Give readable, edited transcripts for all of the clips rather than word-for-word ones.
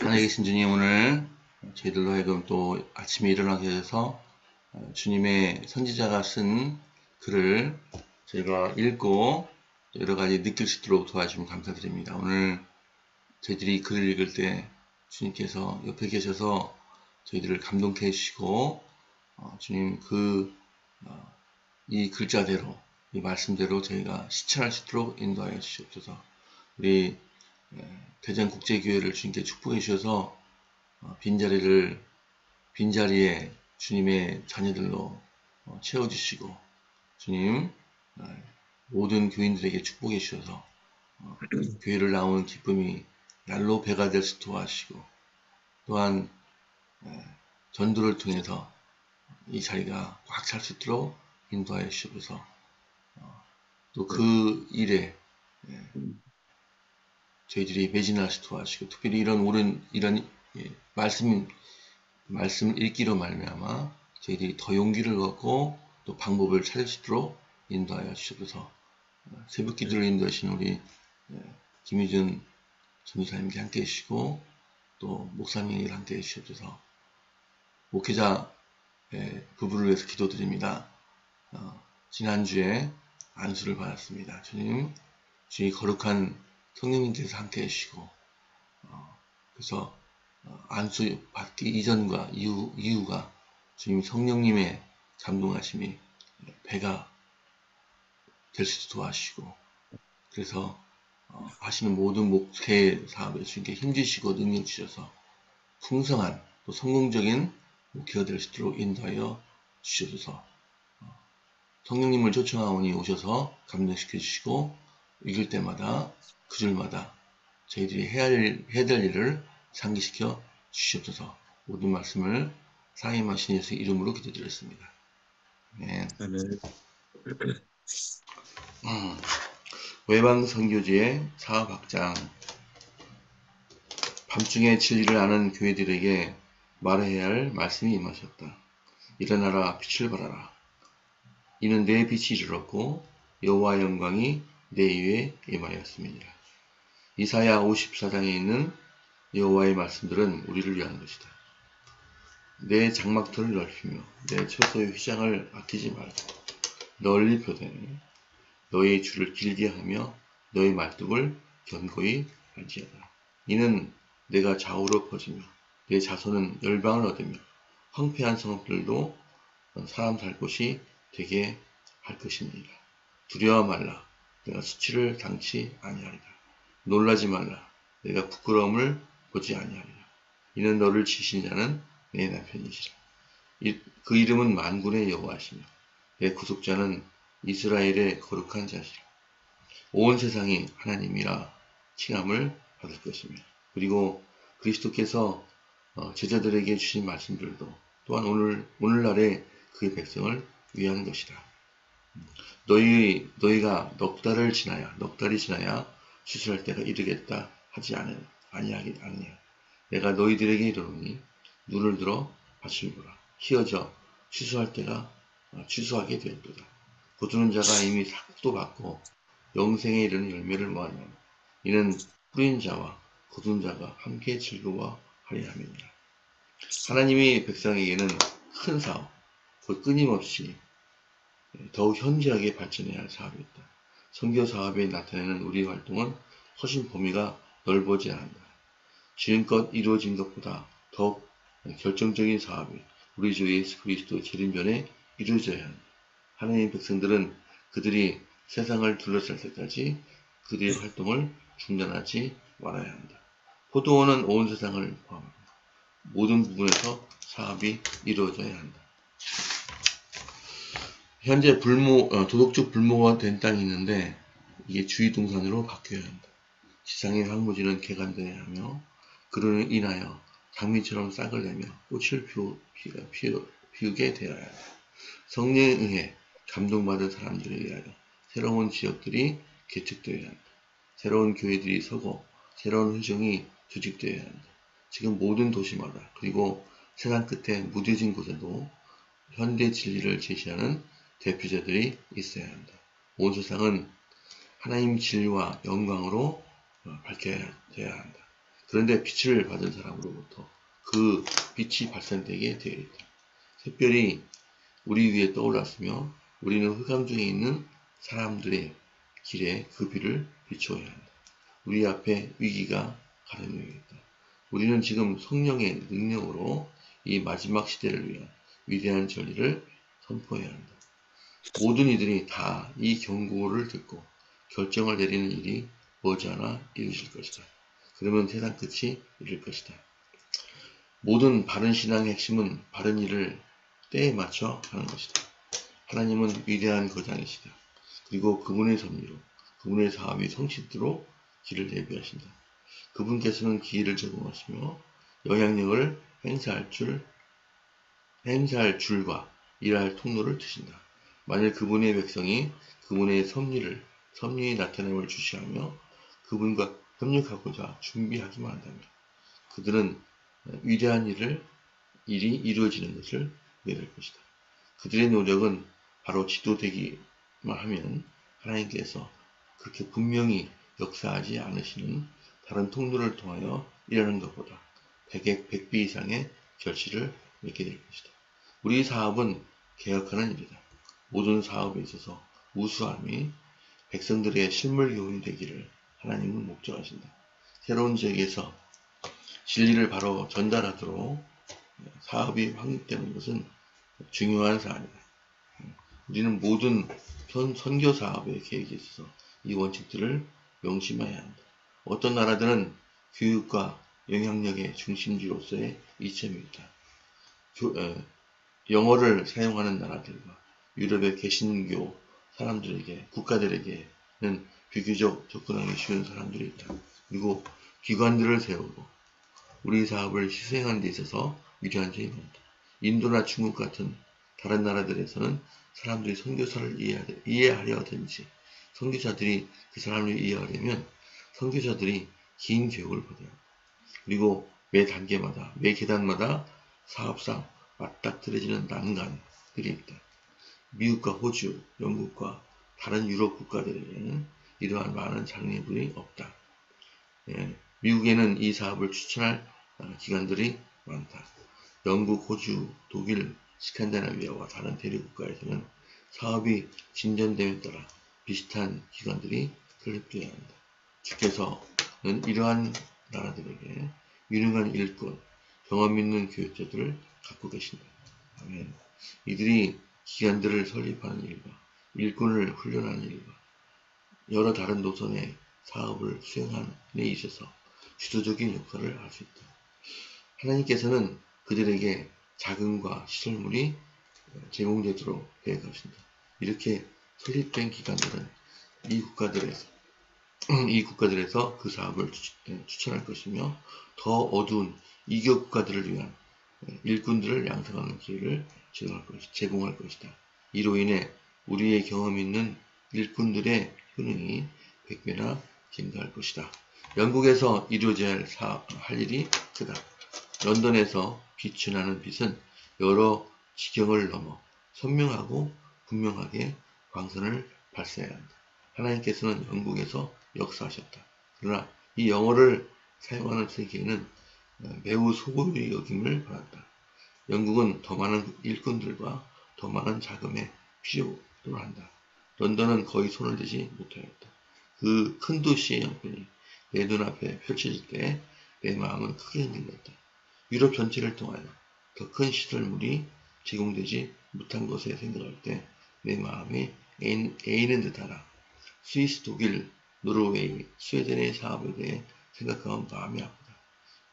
하나님 계신 주님, 오늘 저희들로 하여금 또 아침에 일어나게 해서 주님의 선지자가 쓴 글을 저희가 읽고 여러 가지 느낄 수 있도록 도와주시면 감사드립니다. 오늘 저희들이 글을 읽을 때 주님께서 옆에 계셔서 저희들을 감동케 해주시고 주님 이 글자대로 이 말씀대로 저희가 실천할 수 있도록 인도하여 주시옵소서. 우리 대전국제교회를 주님께 축복해 주셔서 빈자리에 주님의 자녀들로 채워주시고 주님 모든 교인들에게 축복해 주셔서 교회를 나오는 기쁨이 날로 배가 될 수 도와주시고 또한 전도를 통해서 이 자리가 꽉 찰 수 있도록 인도하여 주시옵소서. 또 그 일에 저희들이 매진할 수 도와주시고 특별히 이런 말씀을 읽기로 말미암아 저희들이 더 용기를 얻고 또 방법을 찾을 수 있도록 인도하여 주시옵소서. 새벽 기도를 인도하신 우리 김희준 전도사님께 함께 해주시고 또 목사님에게 함께 해주시옵소서. 목회자 부부를 위해서 기도드립니다. 지난주에 안수를 받았습니다. 주님, 주의 거룩한 성령님께서 함께 해주시고 그래서 안수 받기 이전과 이후가 주님 성령님의 감동하심이 배가 될 수 있도록 도와주시고 그래서 하시는 모든 목회 사업에 주님께 힘주시고 능력 주셔서 풍성한 또 성공적인 목회가 될 수 있도록 인도하여 주셔서 성령님을 초청하오니 오셔서 감동시켜 주시고 읽을 때마다 그 줄마다 저희들이 해야 될 일을 상기시켜 주시옵소서. 모든 말씀을 사임하신 예수의 이름으로 기도드렸습니다. 네. 외방선교지의 사업학장. 밤중에 진리를 아는 교회들에게 말해야 할 말씀이 임하셨다. 일어나라 빛을 발하라. 이는 내 빛이 이르렀고 여호와의 영광이 내 위에 임하였음이니라. 이사야 54장에 있는 여호와의 말씀들은 우리를 위한 것이다. 내 장막터를 넓히며 내 처소의 휘장을 아끼지 말고 널리 펴대니 너의 줄을 길게 하며 너의 말뚝을 견고히 할지어다. 이는 내가 좌우로 퍼지며 내 자손은 열방을 얻으며 황폐한 성읍들도 사람 살 곳이 되게 할 것입니다. 두려워 말라. 내가 수치를 당치 아니하리라. 놀라지 말라. 내가 부끄러움을 보지 아니하리라. 이는 너를 지신 자는 내 남편이시라. 그 이름은 만군의 여호와시며 내 구속자는 이스라엘의 거룩한 자시라. 온 세상이 하나님이라 칭함을 받을 것이며 그리고 그리스도께서 제자들에게 주신 말씀들도 또한 오늘날의 그의 백성을 위한 것이다. 너희가 넉 달이 지나야 추수할 때가 이르겠다 하지 아니하냐. 내가 너희들에게 이르노니 눈을 들어 밭을 보라. 희어져 추수할 때가 추수하게 되었도다. 거두는 자가 이미 삭도 받고 영생에 이르는 열매를 모았나니 이는 뿌린 자와 거두는 자가 함께 즐거워하려 함이니라. 하나님이 백성에게는 큰 사업, 곧 끊임없이 더욱 현저하게 발전해야 할 사업이 있다. 선교 사업에 나타내는 우리 활동은 훨씬 범위가 넓어져야 한다. 지금껏 이루어진 것보다 더욱 결정적인 사업이 우리 주 예수 그리스도 재림전에 이루어져야 한다. 하나님의 백성들은 그들이 세상을 둘러쌀 때까지 그들의 활동을 중단하지 말아야 한다. 포도원은 온 세상을 포함합니다. 모든 부분에서 사업이 이루어져야 한다. 현재 도덕적 불모가 된 땅이 있는데 이게 주의동산으로 바뀌어야 한다. 지상의 황무지는 개간되어야 하며 그로 인하여 장미처럼 싹을 내며 꽃을 피우게 되어야 한다. 성령에 의해 감동받은 사람들에 의하여 새로운 지역들이 개척되어야 한다. 새로운 교회들이 서고 새로운 회정이 조직되어야 한다. 지금 모든 도시마다 그리고 세상 끝에 무뎌진 곳에도 현대 진리를 제시하는 대표자들이 있어야 한다. 온 세상은 하나님 진리와 영광으로 밝혀야 한다. 그런데 빛을 받은 사람으로부터 그 빛이 발산되게 되어 있다. 샛별이 우리 위에 떠올랐으며 우리는 흑암 중에 있는 사람들의 길에 그 빛을 비추어야 한다. 우리 앞에 위기가 가려놓여 있다. 우리는 지금 성령의 능력으로 이 마지막 시대를 위한 위대한 진리를 선포해야 한다. 모든 이들이 다 이 경고를 듣고 결정을 내리는 일이 머지않아 이루어질 것이다. 그러면 세상 끝이 이를 것이다. 모든 바른 신앙의 핵심은 바른 일을 때에 맞춰 하는 것이다. 하나님은 위대한 거장이시다. 그리고 그분의 섭리로, 그분의 사업이 성실도록 길을 예비하신다. 그분께서는 기회를 제공하시며 영향력을 행사할 줄과 일할 통로를 트신다. 만일 그분의 백성이 그분의 섭리의 나타남을 주시하며 그분과 협력하고자 준비하기만 한다면 그들은 위대한 일이 이루어지는 것을 믿을 것이다. 그들의 노력은 바로 지도되기만 하면 하나님께서 그렇게 분명히 역사하지 않으시는 다른 통로를 통하여 일하는 것보다 100의 100배 이상의 결실을 맺게 될 것이다. 우리 사업은 개혁하는 일이다. 모든 사업에 있어서 우수함이 백성들의 실물 교훈이 되기를 하나님은 목적하신다. 새로운 지역에서 진리를 바로 전달하도록 사업이 확립되는 것은 중요한 사안이다. 우리는 모든 선교 사업의 계획에 있어서 이 원칙들을 명심해야 한다. 어떤 나라들은 교육과 영향력의 중심지로서의 이점이 있다. 영어를 사용하는 나라들과 유럽의 개신교 사람들에게, 국가들에게는 비교적 접근하기 쉬운 사람들이 있다. 그리고 기관들을 세우고 우리 사업을 희생하는 데 있어서 위대한 점이 많다. 인도나 중국 같은 다른 나라들에서는 사람들이 선교사를 이해하려 하든지 선교사들이 그 사람을 이해하려면 선교사들이 긴 교육을 받아야 한다. 그리고 매 단계마다, 매 계단마다 사업상 맞닥뜨려지는 난간들이 있다. 미국과 호주, 영국과 다른 유럽 국가들에게는 이러한 많은 장애물이 없다. 미국에는 이 사업을 추천할 기관들이 많다. 영국, 호주, 독일, 스칸디나비아와 다른 대륙 국가에서는 사업이 진전됨에 따라 비슷한 기관들이 설립되어야 한다. 주께서는 이러한 나라들에게 유능한 일꾼, 경험 있는 교육자들을 갖고 계신다. 아멘. 이들이 기관들을 설립하는 일과 일꾼을 훈련하는 일과 여러 다른 노선의 사업을 수행하는 데 있어서 주도적인 역할을 할 수 있다. 하나님께서는 그들에게 자금과 시설물이 제공되도록 계획하신다. 이렇게 설립된 기관들은 이 국가들에서 그 사업을 추천할 것이며 더 어두운 이교 국가들을 위한 일꾼들을 양성하는 기회를 제공할 것이다. 이로 인해 우리의 경험 있는 일꾼들의 효능이 100배나 증가할 것이다. 영국에서 이루어져야 할 일이 크다. 런던에서 빛이 나는 빛은 여러 지경을 넘어 선명하고 분명하게 광선을 발사해야 한다. 하나님께서는 영국에서 역사하셨다. 그러나 이 영어를 사용하는 세계에는 매우 소홀히 여김을 받았다. 영국은 더 많은 일꾼들과 더 많은 자금에 필요로 한다. 런던은 거의 손을 대지 못하였다. 그 큰 도시의 형편이 내 눈앞에 펼쳐질 때 내 마음은 크게 흔들렸다. 유럽 전체를 통하여 더 큰 시설물이 제공되지 못한 것에 생각할 때 내 마음이 애이는 듯하다. 스위스, 독일, 노르웨이, 스웨덴의 사업에 대해 생각하면 마음이 아프다.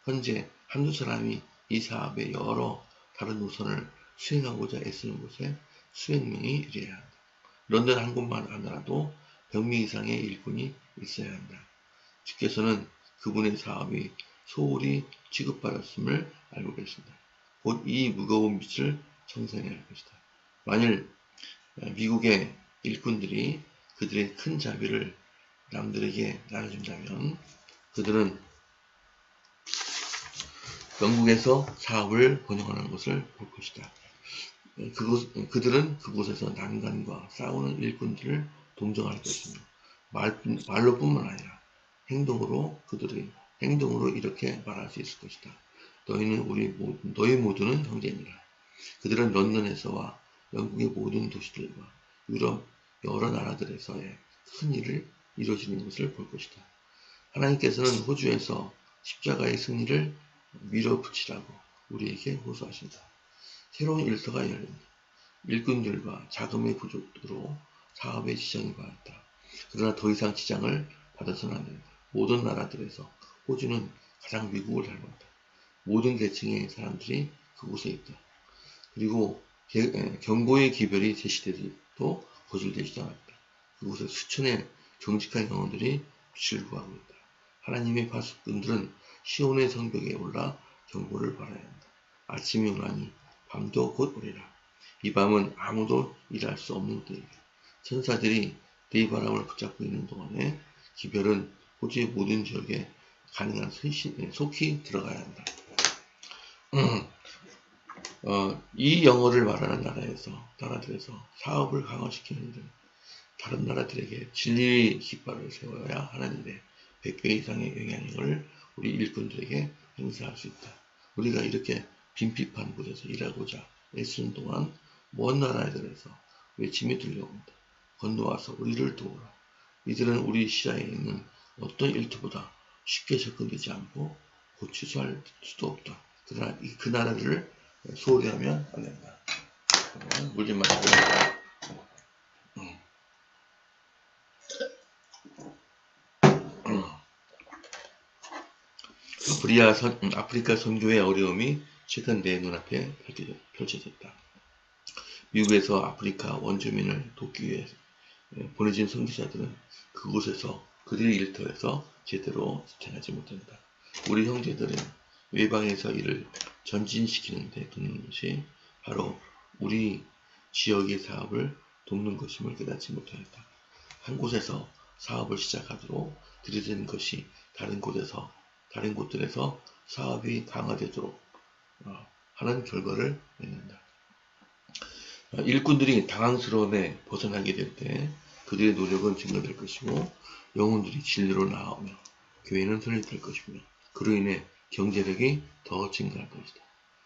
현재 한두 사람이 이 사업의 여러 다른 노선을 수행하고자 애쓰는 곳에 수백 명이 일해야 한다. 런던 한 곳만 하더라도 100명 이상의 일꾼이 있어야 한다. 주께서는 그분의 사업이 소홀히 취급받았음을 알고 계신다. 곧 이 무거운 빛을 청산해야 할 것이다. 만일 미국의 일꾼들이 그들의 큰 자비를 남들에게 나눠준다면 그들은 영국에서 사업을 번영하는 것을 볼 것이다. 그들은 그곳에서 난간과 싸우는 일꾼들을 동정할 것이며 말로뿐만 아니라 행동으로 그들의 행동으로 이렇게 말할 수 있을 것이다. 너희 모두는 형제니라. 그들은 런던에서와 영국의 모든 도시들과 유럽 여러 나라들에서의 큰 일을 이루어지는 것을 볼 것이다. 하나님께서는 호주에서 십자가의 승리를 밀어붙이라고 우리에게 호소하신다. 새로운 일터가 열린다. 일꾼들과 자금의 부족으로 사업에 지장이 받았다. 그러나 더 이상 지장을 받아서는 안 된다. 모든 나라들에서 호주는 가장 미국을 닮았다. 모든 계층의 사람들이 그곳에 있다. 그리고 경고의 기별이 제시되도 거절되지도 않았다. 그곳에 수천의 정직한 영혼들이 빛을 구하고 있다. 하나님의 파수꾼들은 시온의 성벽에 올라 경고를 받아야 한다. 아침이 오나니 밤도 곧 오리라. 이 밤은 아무도 일할 수 없는 때이다. 천사들이 대바람을 붙잡고 있는 동안에 기별은 호주의 모든 지역에 가능한 속히 들어가야 한다. 이 영어를 말하는 나라들에서 사업을 강화시키는 등 다른 나라들에게 진리의 깃발을 세워야 하는 일에 100배 이상의 영향력을 우리 일꾼들에게 행사할 수 있다. 우리가 이렇게 빈핍한 곳에서 일하고자 애쓰는 동안 먼 나라들에서 외침이 들려온다. 건너와서 우리를 도우라. 이들은 우리 시야에 있는 어떤 일터보다 쉽게 접근되지 않고 곧 취소할 수도 없다. 그러나 그 나라를 소홀히 하면 안 된다. 물 좀 마시고. 아프리카 선교의 어려움이 최근 내 눈앞에 펼쳐졌다. 미국에서 아프리카 원주민을 돕기 위해 보내진 선교사들은 그곳에서 그들의 일터에서 제대로 집행하지 못한다. 우리 형제들은 외방에서 일을 전진시키는 데 돕는 것이 바로 우리 지역의 사업을 돕는 것임을 깨닫지 못하였다. 한 곳에서 사업을 시작하도록 들이대는 것이 다른 곳들에서 사업이 강화되도록 하는 결과를 맺는다. 일꾼들이 당황스러움에 벗어나게 될 때 그들의 노력은 증가될 것이고 영혼들이 진리로 나아오며 교회는 설립될 것이며 그로 인해 경제력이 더 증가할 것이다.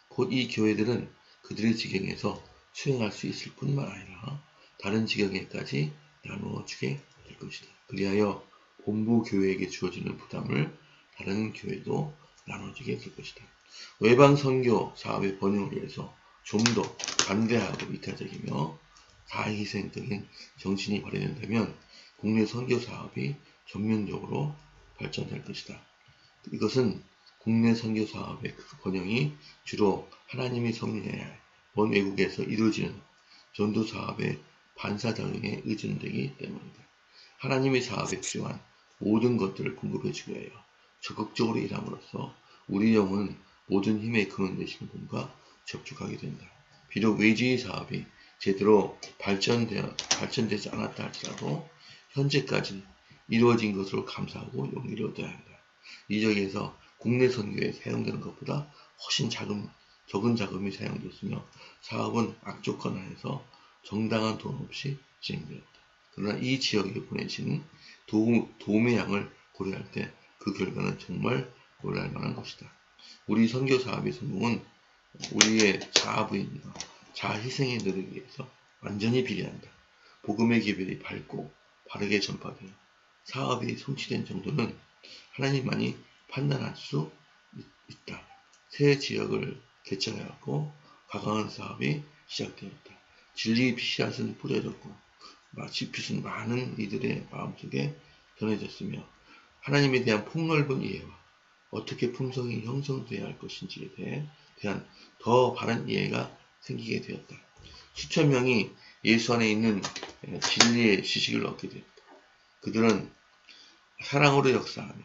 곧 이 교회들은 그들의 지경에서 수행할 수 있을 뿐만 아니라 다른 지경에까지 나누어 주게 될 것이다. 그리하여 본부 교회에게 주어지는 부담을 다른 교회도 나눠주게 될 것이다. 외방 선교 사업의 번영을 위해서 좀 더 관대하고 이타적이며 자희생적인 정신이 발휘된다면 국내 선교 사업이 전면적으로 발전될 것이다. 이것은 국내 선교 사업의 번영이 주로 하나님이 섭리해야 먼 외국에서 이루어지는 전도 사업의 반사작용에 의존되기 때문이다. 하나님의 사업에 필요한 모든 것들을 공급해주기 위하여 적극적으로 일함으로써 우리 영혼은 모든 힘의 근원 되시는 분과 접촉하게 된다. 비록 외지의 사업이 제대로 발전되지 않았다 할지라도 현재까지 이루어진 것으로 감사하고 용기를 얻어야 한다. 이 지역에서 국내 선교에 사용되는 것보다 훨씬 적은 자금이 사용됐으며 사업은 악조 건안에서 정당한 돈 없이 진행되었다. 그러나 이 지역에 보내진 도움의 양을 고려할 때 그 결과는 정말 놀랄 만한 것이다. 우리 선교 사업의 성공은 우리의 자아부인과 자아희생의 노력에 의해서 완전히 비례한다. 복음의 기별이 밝고 바르게 전파되어 사업이 성취된 정도는 하나님만이 판단할 수 있다. 새 지역을 개척하였고 가강한 사업이 시작되었다. 진리의 씨앗은 뿌려졌고 마치 빛은 많은 이들의 마음속에 전해졌으며 하나님에 대한 폭넓은 이해와 어떻게 품성이 형성되어야 할 것인지에 대한 더 바른 이해가 생기게 되었다. 수천 명이 예수 안에 있는 진리의 지식을 얻게 되었다. 그들은 사랑으로 역사하며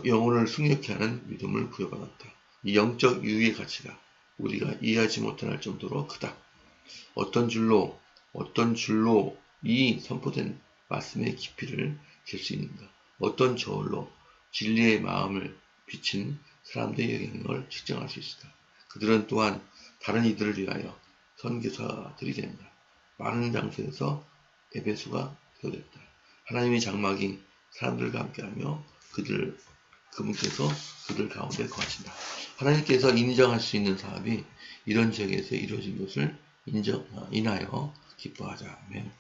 영혼을 승리케 하는 믿음을 부여받았다. 이 영적 유의의 가치가 우리가 이해하지 못할 정도로 크다. 어떤 줄로 이 선포된 말씀의 깊이를 잴 수 있는가? 어떤 저울로 진리의 마음을 비친 사람들의 영향을 측정할 수 있을까? 그들은 또한 다른 이들을 위하여 선교사들이 된다. 많은 장소에서 에베소가 되어졌다. 하나님의 장막이 사람들과 함께하며 그들을 그분께서 그들 가운데 거하신다. 하나님께서 인정할 수 있는 사업이 이런 지역에서 이루어진 것을 인하여 기뻐하자. 아멘.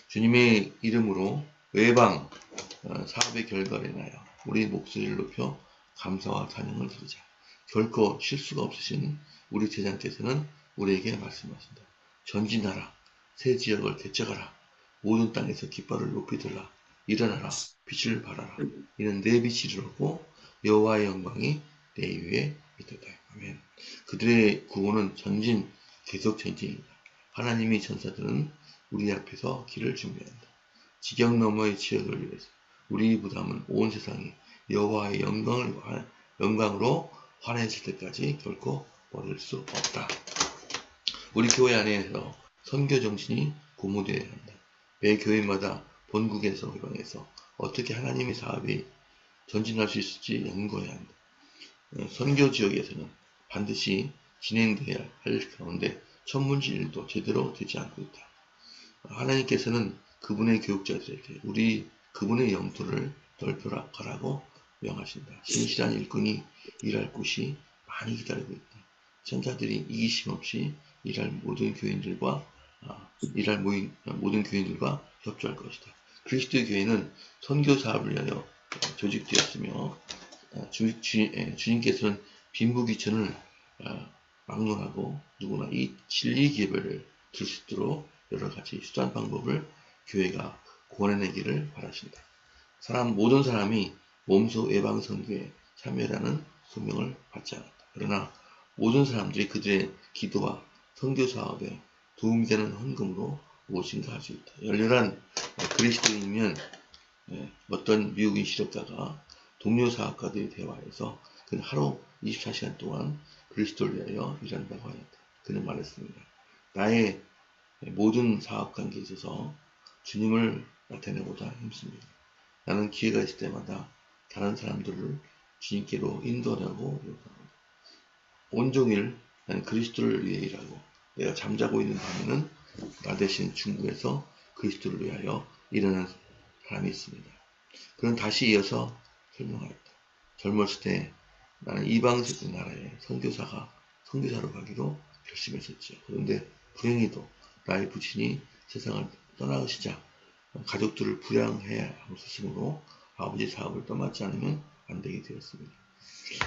주님의 이름으로 외방 사업의 결과를 인하여 우리 목소리를 높여 감사와 찬양을 드리자. 결코 실수가 없으신 우리 제자께서는 우리에게 말씀하신다. 전진하라. 새 지역을 개척하라. 모든 땅에서 깃발을 높이 들라. 일어나라. 빛을 발하라. 이는 내 빛이 이르렀고 여호와의 영광이 내 위에 있도다. 아멘. 그들의 구호는 계속 전진이다. 하나님의 전사들은 우리 앞에서 길을 준비한다. 지경 너머의 지역을 위해서 우리 부담은 온 세상이 여호와의 영광으로 환해질 때까지 결코 버릴 수 없다. 우리 교회 안에서 선교 정신이 고무되어야 한다. 매 교회마다 본국에서 회방에서 어떻게 하나님의 사업이 전진할 수 있을지 연구해야 한다. 선교 지역에서는 반드시 진행되어야 할 가운데 천문지일도 제대로 되지 않고 있다. 하나님께서는 그분의 교육자들에게 그분의 영토를 넓혀가라고 명하신다. 신실한 일꾼이 일할 곳이 많이 기다리고 있다. 천사들이 이기심 없이 일할 모든 교인들과 협조할 것이다. 그리스도의 교회는 선교 사업을 위하여 조직되었으며 주님께서는 빈부귀천을 막론하고 누구나 이 진리 기회를 들 수 있도록 여러 가지 수단 방법을 교회가 권해내기를 바라신다. 모든 사람이 몸소 외방 선교에 참여라는 소명을 받지 않았다. 그러나 모든 사람들이 그들의 기도와 선교 사업에 도움이 되는 헌금으로 무엇인가 할 수 있다. 열렬한 그리스도인이면 어떤 미국인 실업자가 동료 사업가들의 대화에서 그는 하루 24시간 동안 그리스도를 위하여 일한다고 하였다. 그는 말했습니다. 나의 모든 사업 관계에 있어서 주님을 나타내고자 힘씁니다. 나는 기회가 있을 때마다 다른 사람들을 주님께로 인도하려고 요구합니다. 온종일 나는 그리스도를 위해 일하고 내가 잠자고 있는 밤에는 나 대신 중국에서 그리스도를 위하여 일하는 사람이 있습니다. 그는 다시 이어서 설명하였다. 젊었을 때 나는 이방 나라에 선교사로 가기로 결심했었죠. 그런데 불행히도 나의 부친이 세상을 떠나시자 가족들을 부양해야 하는 스승으로 아버지 사업을 떠맡지 않으면 안 되게 되었습니다.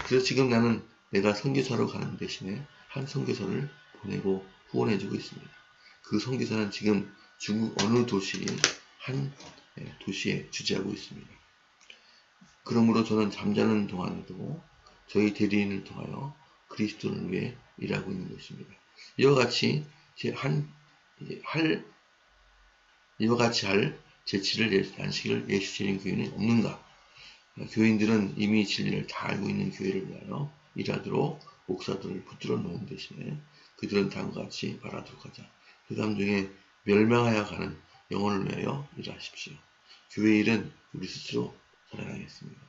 그래서 지금 나는 내가 선교사로 가는 대신에 한 선교사를 보내고 후원해주고 있습니다. 그 선교사는 지금 중국 어느 한 도시에 주재하고 있습니다. 그러므로 저는 잠자는 동안에도 저희 대리인을 통하여 그리스도를 위해 일하고 있는 것입니다. 이와 같이 할 재치를 안식을 예수님의 교회는 없는가? 교인들은 이미 진리를 다 알고 있는 교회를 위하여 일하도록 목사들을 붙들어 놓은 대신에 그들은 다음과 같이 말하도록 하자. 그 다음 중에 멸망하여 가는 영혼을 위하여 일하십시오. 교회 일은 우리 스스로 살아가겠습니다.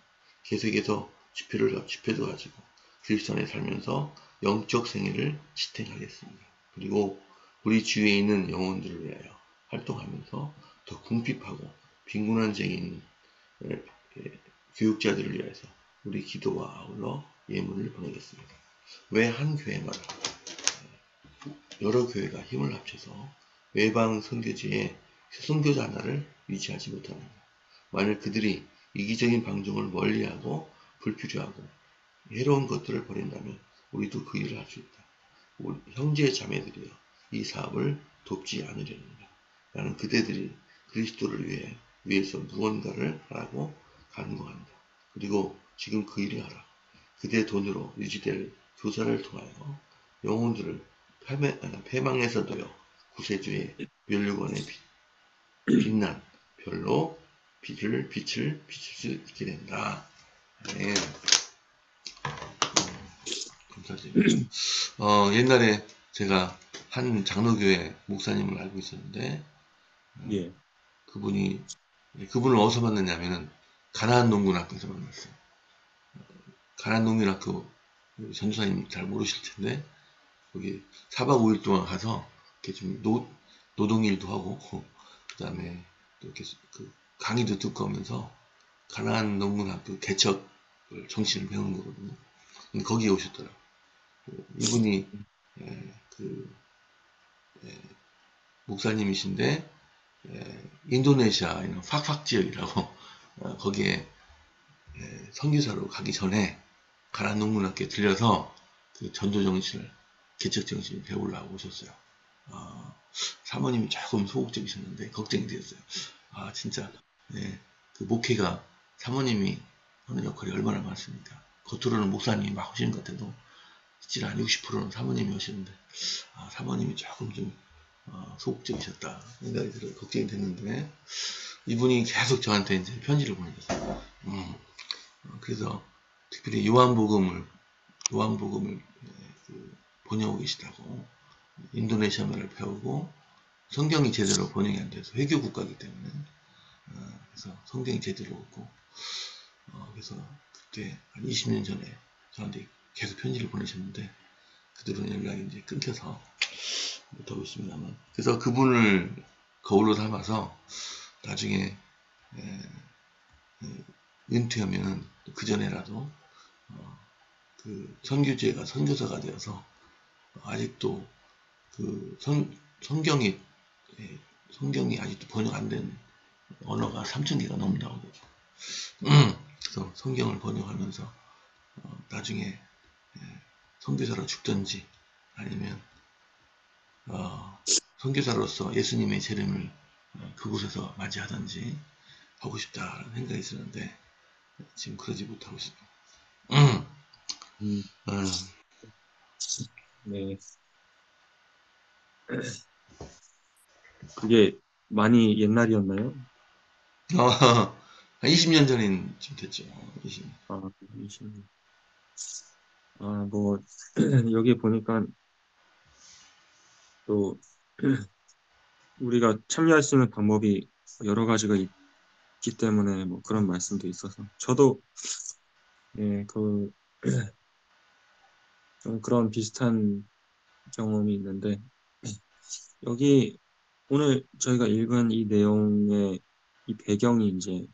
계속해서 집회도 가지고 그리스도 안에 살면서 영적 생애를 지탱하겠습니다. 그리고 우리 주위에 있는 영혼들을 위하여 활동하면서 더 궁핍하고 빈곤한 지역에 있는 교육자들을 위해서 우리 기도와 아울러 예물을 보내겠습니다. 왜 한 교회마다 여러 교회가 힘을 합쳐서 외방 선교지에 선교자 하나를 유치하지 못하는가? 만일 그들이 이기적인 방종을 멀리하고 불필요하고 해로운 것들을 버린다면 우리도 그 일을 할 수 있다. 우리 형제 자매들이여 이 사업을 돕지 않으려는가? 나는 그대들이 그리스도를 위해서 무언가를 하라고 간구한다. 그리고 지금 그 일을 하라. 그대 돈으로 유지될 교사를 통하여 영혼들을 패망에서도요 구세주의 멸류관에 빛난 별로 빛을 비칠 수 있게 된다. 네. 감사드립니다. 옛날에 제가 한 장로교회 목사님을 알고 있었는데 예. 그분을 어디서 만났냐면은 가나안 농군학교에서 만났어요. 가나안 농군학교 전도사님 잘 모르실 텐데 거기 4박 5일 동안 가서 이렇게 좀 노동일도 하고 그 다음에 또 이렇게 그 강의도 듣고 하면서 가나안 농군학교 개척 정신을 배우는 거거든요. 근데 거기에 오셨더라고요. 이분이 그 목사님이신데 인도네시아 있는 팍팍 지역이라고 거기에 선교사로 가기 전에 가란 농문학교에 들려서 그 전도정신을 개척정신을 배우려고 오셨어요. 사모님이 조금 소극적이셨는데 걱정이 되었어요. 진짜 그 목회가 사모님이 하는 역할이 얼마나 많습니까? 겉으로는 목사님이 막 오시는 것 같아도 실제 한 60%는 사모님이 오시는데 사모님이 조금 좀 소극적이셨다 생각이 들어 걱정이 됐는데 이분이 계속 저한테 이제 편지를 보내셨어요. 그래서 특별히 요한복음을 번역하고 계시다고 인도네시아 말을 배우고 성경이 제대로 번역이 안 돼서 회교 국가이기 때문에 그래서 성경이 제대로 없고 그래서 그때 한 20년 전에 저한테 계속 편지를 보내셨는데 그들은 연락이 이제 끊겨서 못하고 있습니다만 그래서 그분을 거울로 삼아서 나중에 은퇴하면 그 전에라도 그 선교제가 선교사가 되어서 아직도 그 성경이 아직도 번역 안 된 언어가 3,000개가 넘는다고 그래서 성경을 번역하면서 나중에 선교사로 죽든지 아니면 선교사로서 예수님의 재림을 그곳에서 맞이하든지 하고 싶다는 생각이 있었는데 지금 그러지 못하고 있습니다. 네. 그게 많이 옛날이었나요? 한 20년 전인 좀 됐죠. 20년. 20년. 뭐, 여기 보니까 또 우리가 참여할 수 있는 방법이 여러 가지가 있기 때문에 뭐 그런 말씀도 있어서 저도 그런 비슷한 경험이 있는데 여기 오늘 저희가 읽은 이 내용의 이 배경이 이제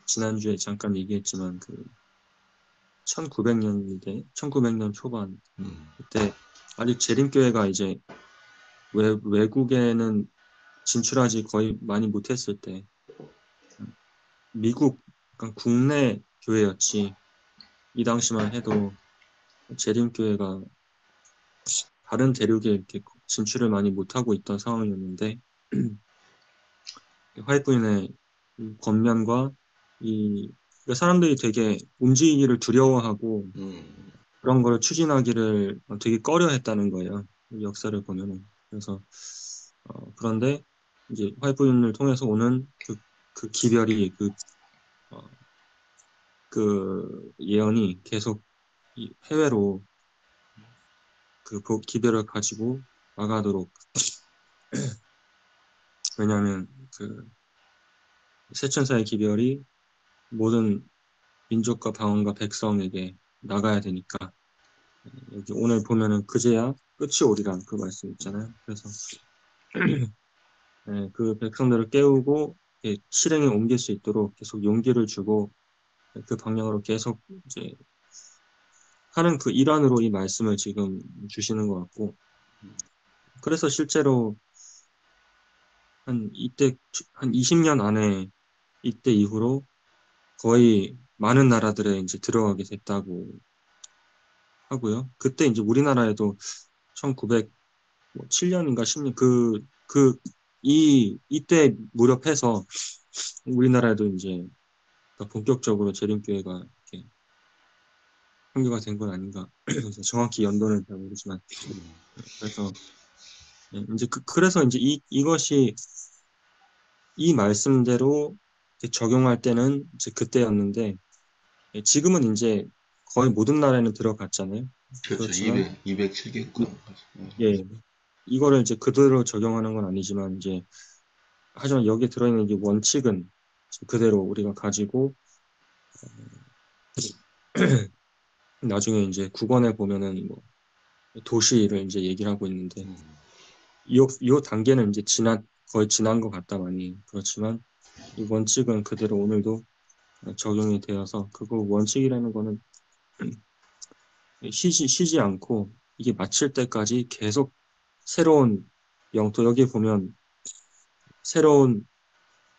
지난주에 잠깐 얘기했지만 그 1900년대 1900년 초반 그때 아직 재림교회가 이제 외국에는 진출하지 거의 많이 못했을 때 미국 그러니까 국내 교회였지 이 당시만 해도 재림교회가 다른 대륙에 이렇게 진출을 많이 못하고 있던 상황이었는데 화이트인의 권면과 그러니까 사람들이 되게 움직이기를 두려워하고 그런 걸 추진하기를 되게 꺼려했다는 거예요. 역사를 보면은. 그래서 그런데 이제 화이트인을 통해서 오는 그 기별이 그 예언이 계속 이 해외로 그 기별을 가지고 나가도록 왜냐하면 그 세천사의 기별이 모든 민족과 방언과 백성에게 나가야 되니까 여기 오늘 보면은 그제야 끝이 오리라 그 말씀 있잖아요. 그래서 그 백성들을 깨우고 실행에 옮길 수 있도록 계속 용기를 주고 그 방향으로 계속 이제 하는 그 일환으로 이 말씀을 지금 주시는 것 같고 그래서 실제로 이때 한 20년 안에 이때 이후로 거의 많은 나라들에 이제 들어가게 됐다고 하고요. 그때 이제 우리나라에도 1907년인가 10년 이때 무렵해서 우리나라에도 이제 본격적으로 재림교회가 이렇게 선교가 된 건 아닌가. 그래서 정확히 연도는 잘 모르지만 그래서 이제 그래서 이제 이것이 이 말씀대로 적용할 때는 이제 그때였는데 지금은 이제 거의 모든 나라에는 들어갔잖아요. 그렇죠. 그렇지만 207개국. 예, 이거를 이제 그대로 적용하는 건 아니지만 이제 하지만 여기에 들어있는 이 원칙은 그대로 우리가 가지고 나중에 이제 국원에 보면은 뭐 도시를 이제 얘기를 하고 있는데 이 단계는 이제 거의 지난 것 같다 많이 그렇지만 이 원칙은 그대로 오늘도 적용이 되어서 그거 원칙이라는 거는 쉬지 않고 이게 마칠 때까지 계속 새로운 영토 여기 보면 새로운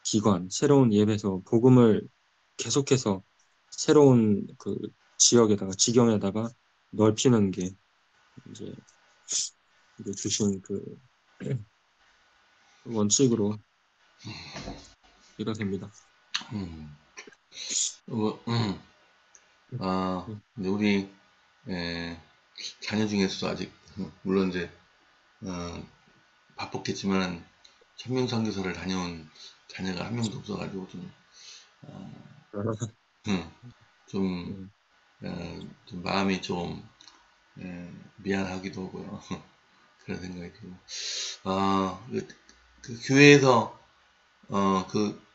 기관, 새로운 예배소, 복음을 계속해서 새로운 그 지역에다가 지경에다가 넓히는 게 이제 이제 주신 그 원칙으로 이뤄집니다. 음, 어, 근데 우리 자녀 중에서도 아직 물론 이제 어, 바빴겠지만 천명선교사를 다녀온 자녀가 한 명도 없어가지고 음, 좀, 음, 좀 마음이 좀 미안하기도 하고요. 그런 생각이 들고 그 교회에서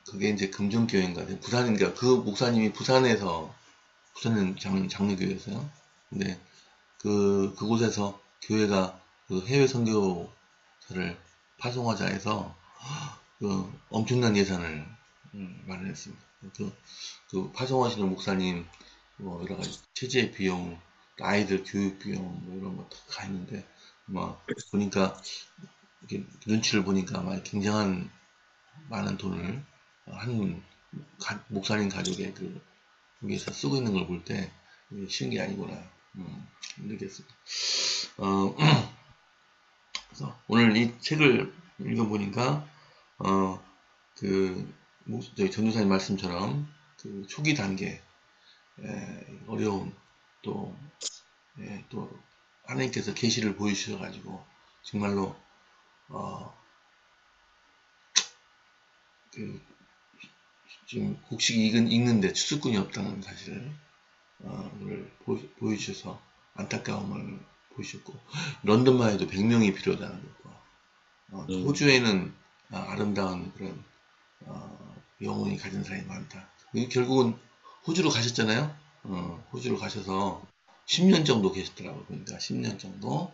그게 이제 금정교회인가 부산인가 그 목사님이 부산은 장로교회였어요. 근데 그곳에서 교회가 그 해외 선교사를 파송하자 해서 엄청난 예산을 마련했습니다. 그 파송하시는 목사님 뭐 여러 가지 체제 비용, 아이들 교육 비용 뭐 이런 거 다 가 있는데 막 보니까 이렇게 눈치를 보니까 막 굉장한 많은 돈을 한 목사님 가족의 그 위해서 쓰고 있는 걸 볼 때 쉬운 게 아니구나 느꼈습니다. 어, 그래서 오늘 이 책을 읽어보니까 저희 전도사님 말씀처럼 그 초기 단계 어려움 또 또 하나님께서 계시를 보여주셔가지고 정말로 어, 그 지금 곡식 읽는데 추수꾼이 없다는 사실을 보여주셔서 안타까움을 보이셨고 런던만 해도 100명이 필요하다는 거고 예, 호주에는 아름다운 그런 영혼이 가진 사람이 많다. 결국은 호주로 가셨잖아요. 호주로 가셔서 10년 정도 계셨더라고요. 그러니까 10년 정도.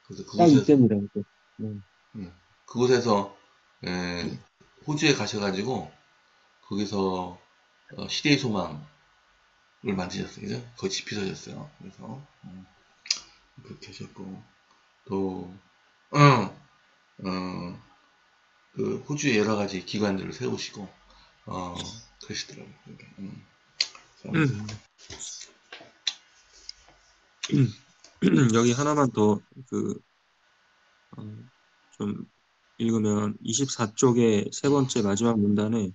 그래서 딱 그곳에서 이때입니다. 이때. 음, 음, 그곳에서 호주에 가셔가지고 거기서 시대의 소망을 만드셨어요. 그죠? 거의 집히서셨어요. 그래서 그렇게 하셨고 또 어, 그 호주의 여러 가지 기관들을 세우시고 그러시더라고요. 그러니까, 음. 여기 하나만 더 그, 좀 읽으면 24쪽의 세 번째 마지막 문단에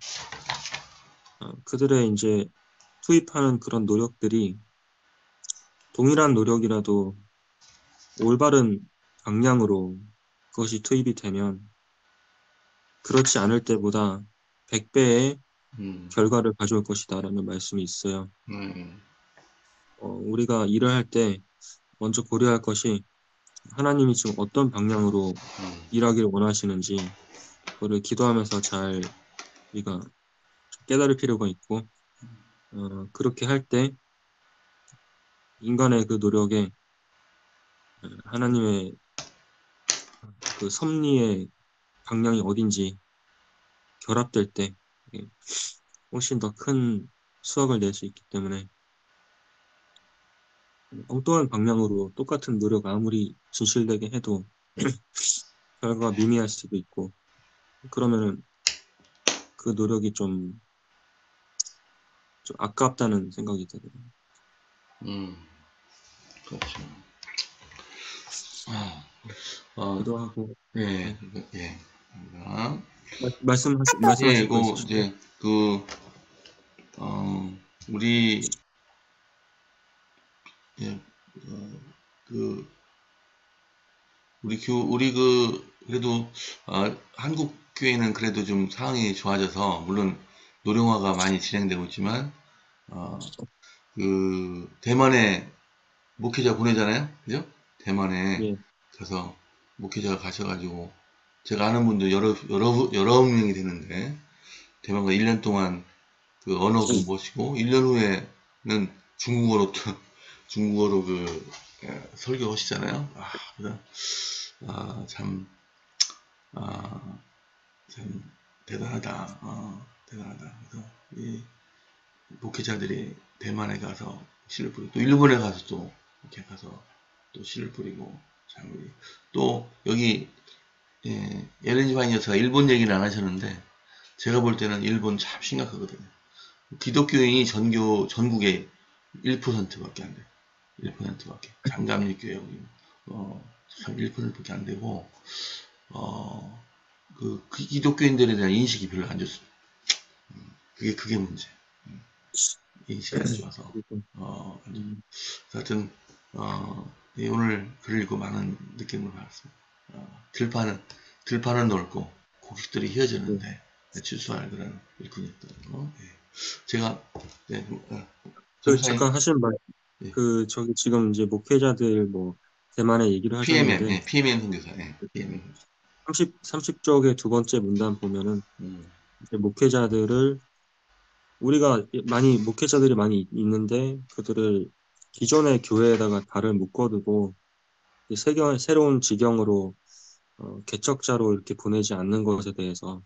그들의 이제 투입하는 그런 노력들이 동일한 노력이라도 올바른 방향으로 그것이 투입이 되면 그렇지 않을 때보다 100배의 음, 결과를 가져올 것이다라는 말씀이 있어요. 음, 우리가 일을 할 때 먼저 고려할 것이 하나님이 지금 어떤 방향으로 일하기를 원하시는지 그거를 기도하면서 잘 우리가 깨달을 필요가 있고 그렇게 할 때 인간의 그 노력에 하나님의 그 섭리의 방향이 어딘지 결합될 때 이게 훨씬 더 큰 수확을 낼 수 있기 때문에 엉뚱한 방향으로 똑같은 노력 아무리 진실되게 해도 결과가 미미할 수도 있고 그러면은 그 노력이 좀 아깝다는 생각이 들어요. 그렇죠. 어, 기도하고 예, 네. 예. 아, 예, 말씀하실 거 이거 있으시죠? 이제 우리 예, 그 우리 그래도 한국 교회는 그래도 좀 상황이 좋아져서 물론 노령화가 많이 진행되고 있지만 대만에 목회자 보내잖아요, 그죠? 대만에 예. 가서 목회자가 가셔가지고 제가 아는 분도 여러 명이 되는데 대만 가 1년 동안 그 언어 공부하시고 1년 후에는 중국어로 설교하시잖아요. 그래서 참, 아, 참 대단하다. 대단하다. 그래서 목회자들이 대만에 가서 씨를 뿌리고 또 일본에 가서 또 이렇게 가서 또 씨를 뿌리고 또 여기 엘렌지 화인 여사가 일본 얘기는 안 하셨는데 제가 볼 때는 일본 참 심각하거든요. 기독교인이 전국에 1%밖에 안 돼요. 1%밖에. 장감리교회 참 1%밖에 안 되고 그 기독교인들에 대한 인식이 별로 안 좋습니다. 그게 문제. 인식이 안 좋아서 음, 하여튼 오늘 글을 읽고 많은 느낌을 받았습니다. 들판은 넓고 고객들이 네. 휘어지는데 출소할 그런 일꾼이었던 제가 그 전사님 잠깐 하신 말, 저기 지금 이제 목회자들 뭐 대만의 얘기를 PMM 하셨는데 PMM 선교사 PMM 30쪽의 두 번째 문단 보면은 음, 이제 목회자들이 많이 있는데 그들을 기존의 교회에다가 발을 묶어두고 새로운 지경으로 개척자로 이렇게 보내지 않는 것에 대해서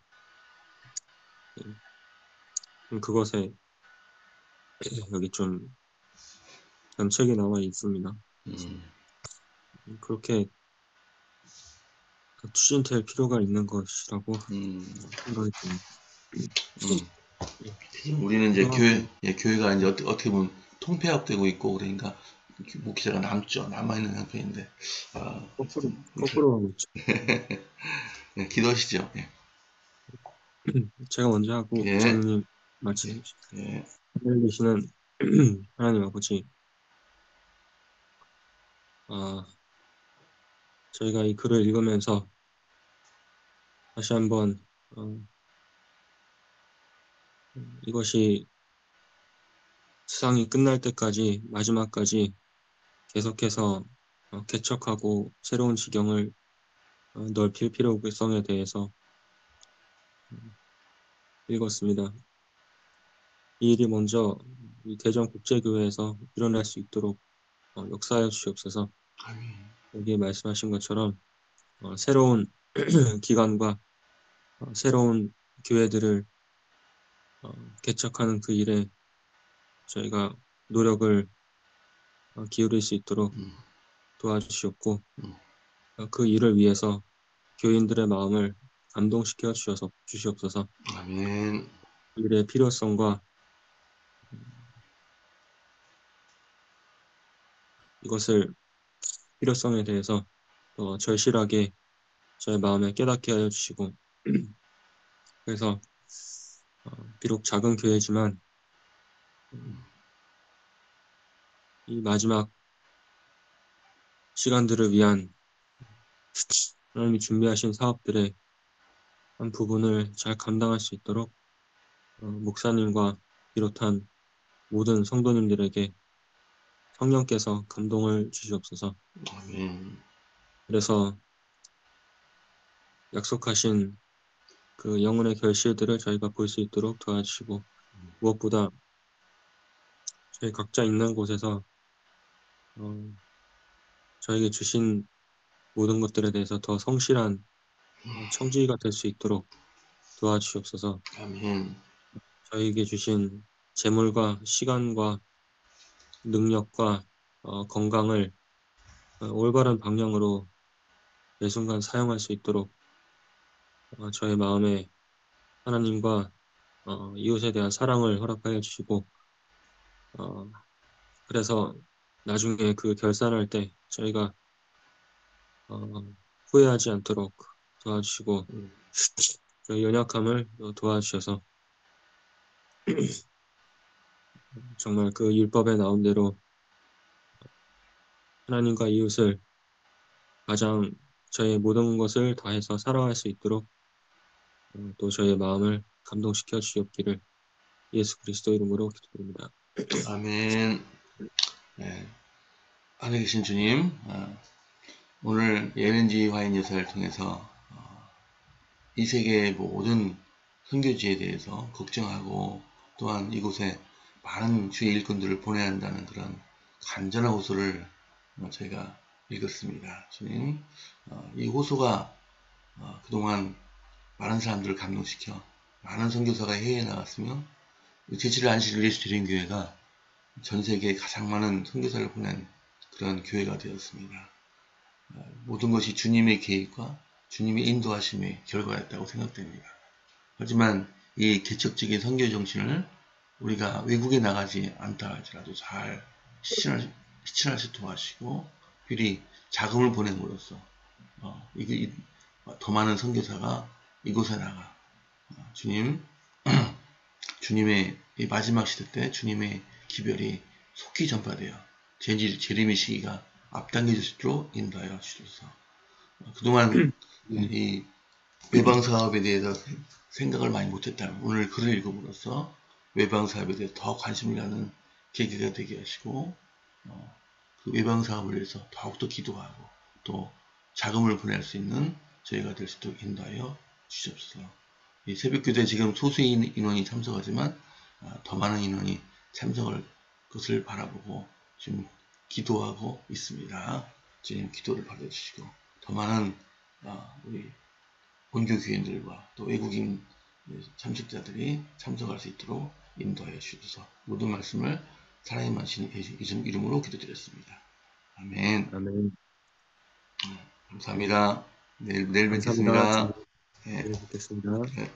그것에 여기 좀 견책이 나와 있습니다. 음, 그렇게 추진될 필요가 있는 것이라고 음, 생각이 듭니다. 음. 우리는 이제 필요하고 교회가 이제 어떻게 보면 통폐합되고 있고 그러니까 목회자가 남아있는 상태인데 어쨌든 거꾸로 하고 있죠. 기도하시죠. 제가 먼저 하고 예, 장로님 예, 말씀해 주시죠. 예, 하늘에 계시는 하나님 아버지, 아, 저희가 이 글을 읽으면서 다시 한번 어, 이것이 세상이 끝날 때까지 마지막까지 계속해서 개척하고 새로운 지경을 넓힐 필요성에 대해서 음, 읽었습니다. 이 일이 먼저 이 대전국제교회에서 일어날 수 있도록 역사하여 주시옵소서. 아멘, 여기에 말씀하신 것처럼 새로운 기관과 새로운 교회들을 개척하는 그 일에 저희가 노력을 기울일 수 있도록 도와주시옵고 음, 그 일을 위해서 교인들의 마음을 감동시켜 주시옵소서. 아멘, 그 일의 필요성과 이것을 필요성에 대해서 더 절실하게 저의 마음에 깨닫게 하여 주시고 그래서 비록 작은 교회지만 음, 이 마지막 시간들을 위한 하나님이 준비하신 사업들의 한 부분을 잘 감당할 수 있도록 목사님과 비롯한 모든 성도님들에게 성령께서 감동을 주시옵소서. 아멘, 그래서 약속하신 그 영혼의 결실들을 저희가 볼 수 있도록 도와주시고 무엇보다 저희 각자 있는 곳에서 어, 저에게 주신 모든 것들에 대해서 더 성실한 청지기가 될 수 있도록 도와주시옵소서. 아멘, 저에게 주신 재물과 시간과 능력과 건강을 올바른 방향으로 매 순간 사용할 수 있도록 저의 마음에 하나님과 이웃에 대한 사랑을 허락하여 주시고 어, 그래서 나중에 그 결산할 때 저희가 어, 후회하지 않도록 도와주시고 저희 연약함을 도와주셔서 정말 그 율법에 나온 대로 하나님과 이웃을 가장 저의 모든 것을 다해서 사랑할 수 있도록 또 저의 마음을 감동시켜 주시옵기를 예수 그리스도 이름으로 기도드립니다. 아멘. 네. 하늘에 계신 주님, 오늘 LNG 화인 여사를 통해서 이 세계의 모든 선교지에 대해서 걱정하고 또한 이곳에 많은 주의 일꾼들을 보내야 한다는 그런 간절한 호소를 저희가 읽었습니다. 주님, 이 호소가 그동안 많은 사람들을 감동시켜 많은 선교사가 해외에 나갔으며 제7일 안식일 예수 대림교회가 전 세계에 가장 많은 선교사를 보낸 그런 교회가 되었습니다. 모든 것이 주님의 계획과 주님의 인도하심의 결과였다고 생각됩니다. 하지만 이 개척적인 선교 정신을 우리가 외국에 나가지 않다 할지라도 잘 실천할 수 있도록 하시고, 특별히 자금을 보냄으로써 더 많은 선교사가 이곳에 나가 주님의 이 마지막 시대 때 주님의 기별이 속히 전파되어 재림의 시기가 앞당겨질 수 있도록 인도하여 주소서. 그동안 이 외방 사업에 대해서 생각을 많이 못했다면 오늘 글을 읽음으로써 외방 사업에 대해 더 관심을 갖는 계기가 되게 하시고, 그 외방 사업을 위해서 더욱더 기도하고 또 자금을 보낼 수 있는 저희가 될 수 있도록 인도하여 주시옵소서. 이 새벽기도에 지금 소수의 인원이 참석하지만 더 많은 인원이 참석할 것을 바라보고 지금 기도하고 있습니다. 주님 기도를 받아주시고 더 많은 우리 본교 교인들과 또 외국인 참석자들이 참석할 수 있도록 인도하여 주셔서 모든 말씀을 사랑의 만신 이름으로 기도드렸습니다. 아멘. 아멘. 감사합니다. 내일 감사합니다. 뵙겠습니다. 네. 내일 뵙겠습니다. 네.